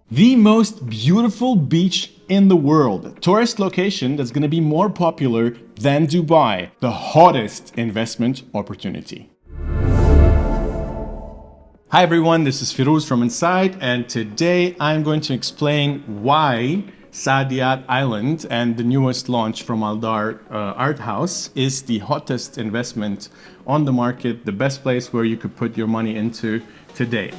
The most beautiful beach in the world. Tourist location that's going to be more popular than Dubai. The hottest investment opportunity. Hi everyone, this is Firuz from Inside, and today I'm going to explain why Saadiyat Island and the newest launch from Aldar, Arthouse, is the hottest investment on the market, the best place where you could put your money into today.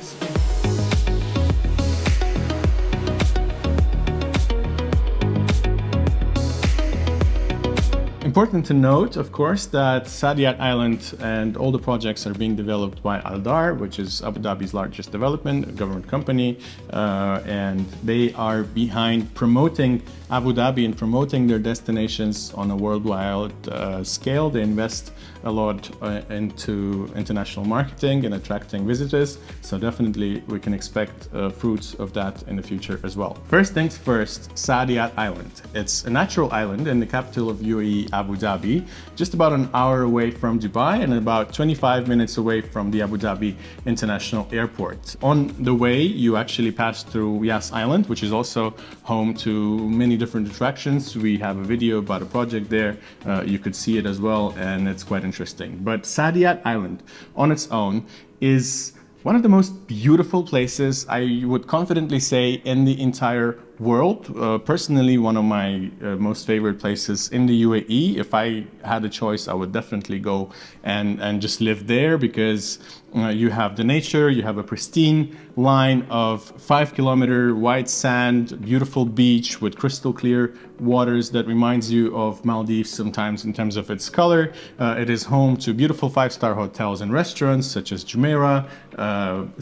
Important to note, of course, that Saadiyat Island and all the projects are being developed by Aldar, which is Abu Dhabi's largest development, a government company, and they are behind promoting Abu Dhabi and promoting their destinations on a worldwide scale. They invest a lot into international marketing and attracting visitors, so definitely we can expect fruits of that in the future as well. First things first, Saadiyat Island. It's a natural island in the capital of UAE, Abu Dhabi, just about an hour away from Dubai and about 25 minutes away from the Abu Dhabi International Airport. On the way, you actually pass through Yas Island, which is also home to many different attractions. We have a video about a project there. You could see it as well, and it's quite interesting. But Saadiyat Island on its own is one of the most beautiful places, I would confidently say, in the entire world. Personally, one of my most favorite places in the UAE. If I had a choice, I would definitely go and just live there, because you have the nature, you have a pristine line of 5-kilometer white sand, beautiful beach with crystal clear waters that reminds you of Maldives sometimes in terms of its color. It is home to beautiful 5-star hotels and restaurants such as Jumeirah,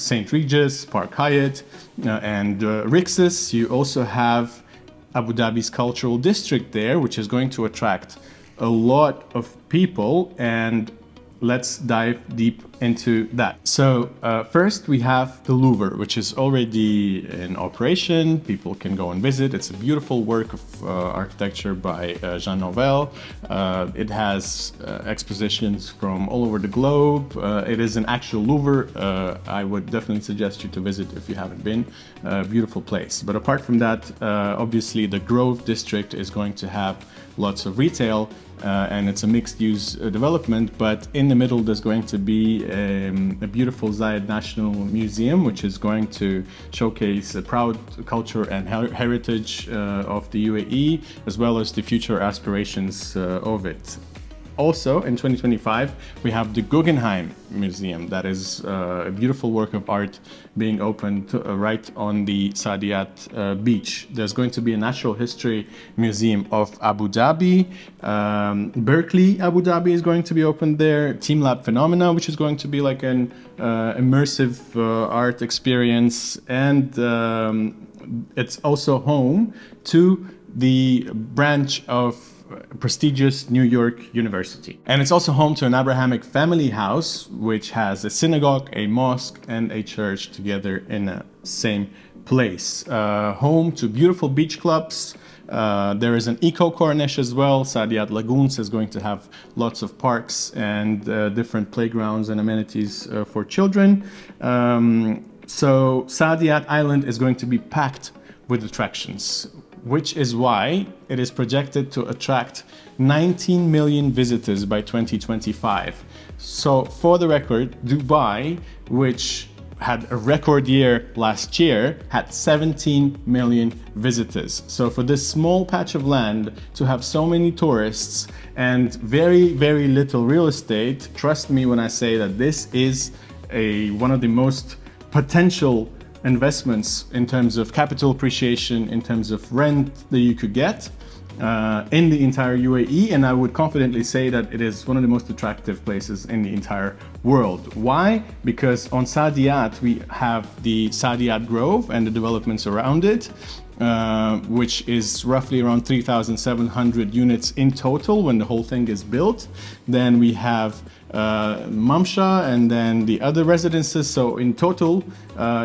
St. Regis, Park Hyatt, and Rixos. You also have Abu Dhabi's cultural district there, which is going to attract a lot of people, and let's dive deep into that. So first we have the Louvre, which is already in operation. People can go and visit. It's a beautiful work of architecture by Jean Nouvel. It has expositions from all over the globe. It is an actual Louvre. I would definitely suggest you to visit if you haven't been. Beautiful place. But apart from that, obviously the Grove district is going to have lots of retail, and it's a mixed-use development, but in the middle there's going to be a beautiful Zayed National Museum, which is going to showcase a proud culture and heritage of the UAE, as well as the future aspirations of it. Also, in 2025, we have the Guggenheim Museum. That is a beautiful work of art being opened right on the Saadiyat beach. There's going to be a natural history museum of Abu Dhabi. Berkeley, Abu Dhabi is going to be opened there. Team Lab Phenomena, which is going to be like an immersive art experience. And it's also home to the branch of prestigious New York University. And it's also home to an Abrahamic Family House, which has a synagogue, a mosque, and a church together in the same place. Home to beautiful beach clubs. There is an eco-corniche as well. Saadiyat Lagoons is going to have lots of parks and different playgrounds and amenities for children. So Saadiyat Island is going to be packed with attractions, which is why it is projected to attract 19 million visitors by 2025. So for the record, Dubai, which had a record year last year, had 17 million visitors. So for this small patch of land to have so many tourists and very, very little real estate, trust me when I say that this is one of the most potential investments in terms of capital appreciation, in terms of rent that you could get in the entire UAE, and I would confidently say that it is one of the most attractive places in the entire world. Why? Because on Saadiyat we have the Saadiyat Grove and the developments around it, which is roughly around 3,700 units in total when the whole thing is built. Then we have Mamsha and then the other residences. So in total,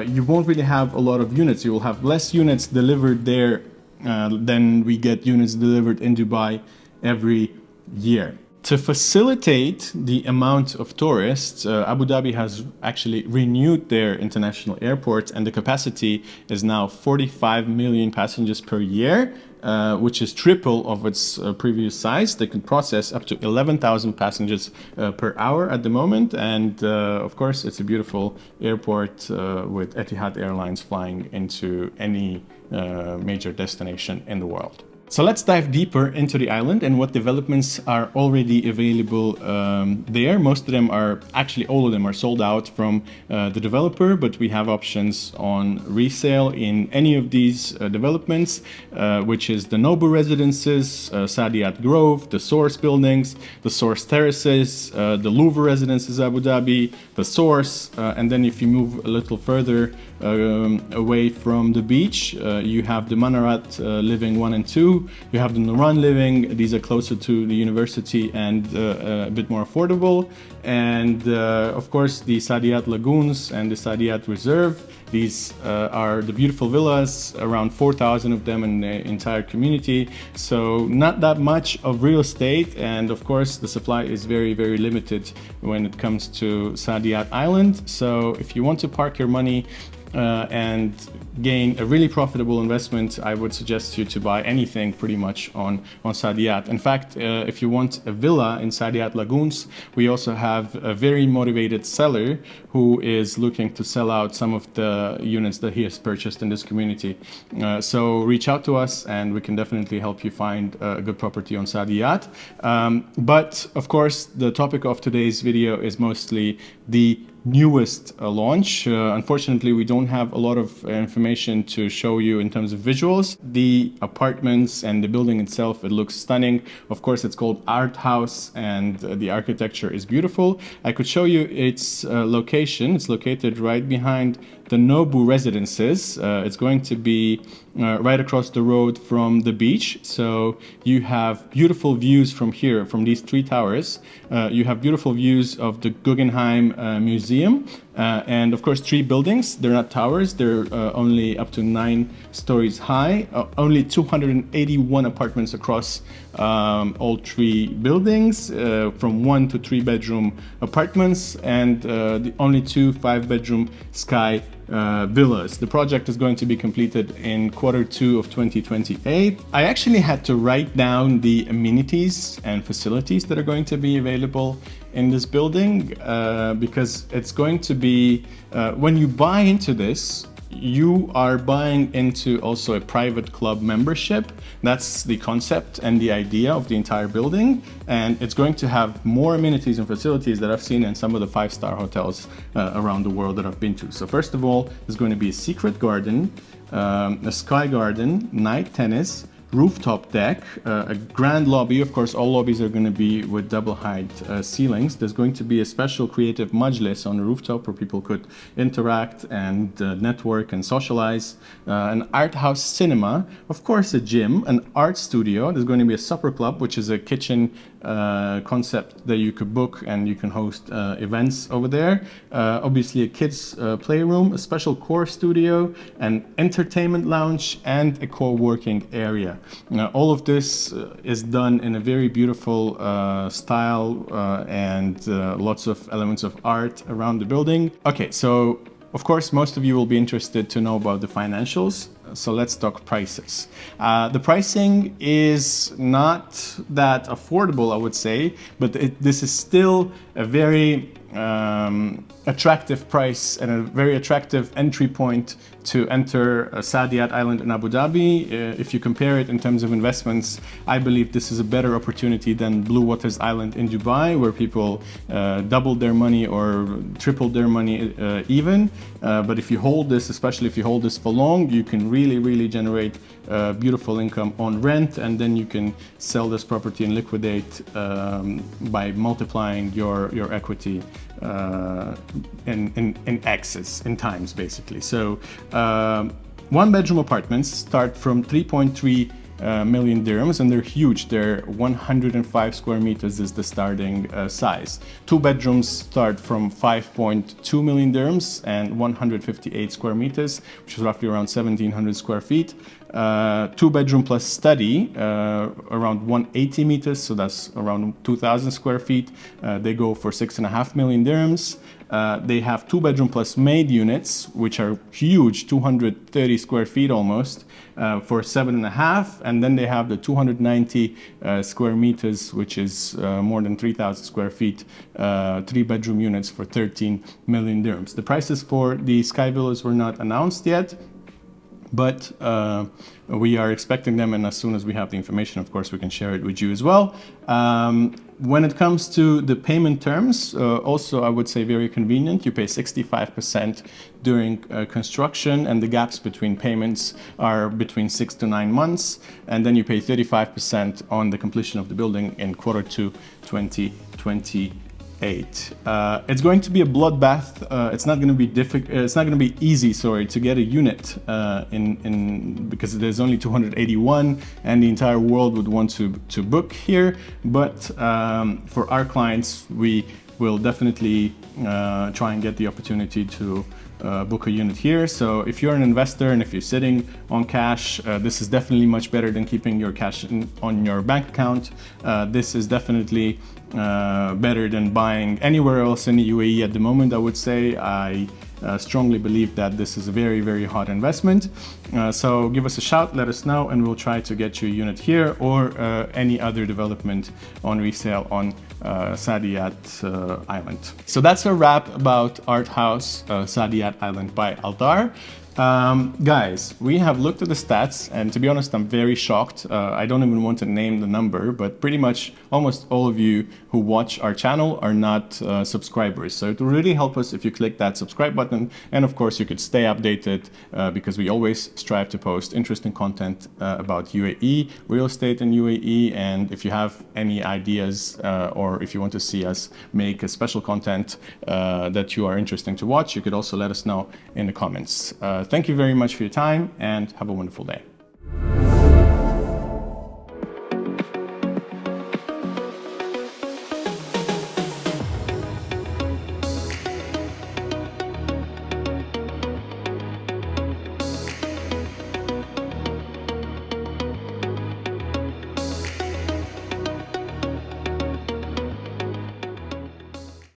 you won't really have a lot of units. You will have less units delivered there than we get units delivered in Dubai every year. To facilitate the amount of tourists, Abu Dhabi has actually renewed their international airport, and the capacity is now 45 million passengers per year, which is triple of its previous size. They can process up to 11,000 passengers per hour at the moment, and of course it's a beautiful airport with Etihad Airlines flying into any major destination in the world. So let's dive deeper into the island and what developments are already available there. Most of them are, actually all of them are sold out from the developer, but we have options on resale in any of these developments, which is the Nobu Residences, Saadiyat Grove, the Source Buildings, the Source Terraces, the Louvre Residences Abu Dhabi, the Source, and then if you move a little further away from the beach, you have the Manarat Living 1 and 2. You have the Nuran Living. These are closer to the university and a bit more affordable. And of course, the Saadiyat Lagoons and the Saadiyat Reserve. These are the beautiful villas, around 4,000 of them in the entire community. So not that much of real estate. And of course, the supply is very, very limited when it comes to Saadiyat Island. So if you want to park your money and gain a really profitable investment, I would suggest you to buy anything pretty much on Saadiyat. In fact, if you want a villa in Saadiyat Lagoons, we also have a very motivated seller who is looking to sell out some of the units that he has purchased in this community. So reach out to us and we can definitely help you find a good property on Saadiyat. But of course, the topic of today's video is mostly the newest launch. Unfortunately, we don't have a lot of information to show you in terms of visuals. The apartments and the building itself, it looks stunning. Of course, it's called Arthouse and the architecture is beautiful. I could show you its location. It's located right behind the Nobu Residences. It's going to be right across the road from the beach. So you have beautiful views from here, from these three towers. You have beautiful views of the Guggenheim Museum. And of course, three buildings. They're not towers. They're only up to 9 stories high. Only 281 apartments across all three buildings, from 1 to 3 bedroom apartments, and the only 2 5-bedroom sky villas. The project is going to be completed in Q2 of 2028. I actually had to write down the amenities and facilities that are going to be available in this building because it's going to be, when you buy into this, you are buying into also a private club membership. That's the concept and the idea of the entire building. And it's going to have more amenities and facilities that I've seen in some of the 5-star hotels around the world that I've been to. So first of all, there's going to be a secret garden, a sky garden, night tennis, rooftop deck, a grand lobby. Of course, all lobbies are going to be with double height ceilings. There's going to be a special creative majlis on the rooftop where people could interact and network and socialize. An art house cinema, of course, a gym, an art studio. There's going to be a supper club, which is a kitchen concept that you could book and you can host events over there. Obviously, a kids playroom, a special core studio, an entertainment lounge, and a co-working area. All of this is done in a very beautiful style and lots of elements of art around the building. Okay, so of course, most of you will be interested to know about the financials. So let's talk prices. The pricing is not that affordable, I would say, but this is still a very attractive price and a very attractive entry point to enter Saadiyat Island in Abu Dhabi. If you compare it in terms of investments, I believe this is a better opportunity than Blue Waters Island in Dubai, where people doubled their money or tripled their money even. But if you hold this, especially if you hold this for long, you can really generate beautiful income on rent, and then you can sell this property and liquidate by multiplying your equity in X's, in times, basically. So 1-bedroom apartments start from 3.3 million dirhams, and they're huge. They're 105 square meters is the starting size. 2 bedrooms start from 5.2 million dirhams and 158 square meters, which is roughly around 1,700 square feet. 2 bedroom plus study, around 180 meters, so that's around 2,000 square feet. They go for 6.5 million dirhams. They have 2 bedroom plus maid units, which are huge, 230 square feet almost, for 7.5, and then they have the 290 square meters, which is more than 3,000 square feet, 3 bedroom units for 13 million dirhams. The prices for the sky villas were not announced yet, but we are expecting them, and as soon as we have the information, of course, we can share it with you as well. When it comes to the payment terms, also I would say very convenient. You pay 65% during construction, and the gaps between payments are between 6 to 9 months, and then you pay 35% on the completion of the building in Q2 2028. It's going to be a bloodbath. It's not going to be difficult. It's not going to be easy, sorry, to get a unit because there's only 281, and the entire world would want to book here. But for our clients, we will definitely try and get the opportunity to book a unit here. So if you're an investor and if you're sitting on cash, this is definitely much better than keeping your cash on your bank account. This is definitely better than buying anywhere else in the UAE at the moment, I would say. I strongly believe that this is a very, very hot investment. So give us a shout, let us know, and we'll try to get you a unit here or any other development on resale on Saadiyat Island. So that's a wrap about Arthouse Saadiyat Island by Aldar. Guys, we have looked at the stats, and to be honest, I'm very shocked. I don't even want to name the number, but pretty much almost all of you who watch our channel are not subscribers. So it will really help us if you click that subscribe button, and of course you could stay updated because we always strive to post interesting content about UAE, real estate in UAE, and if you have any ideas or if you want to see us make a special content that you are interesting to watch, you could also let us know in the comments. Thank you very much for your time, and have a wonderful day.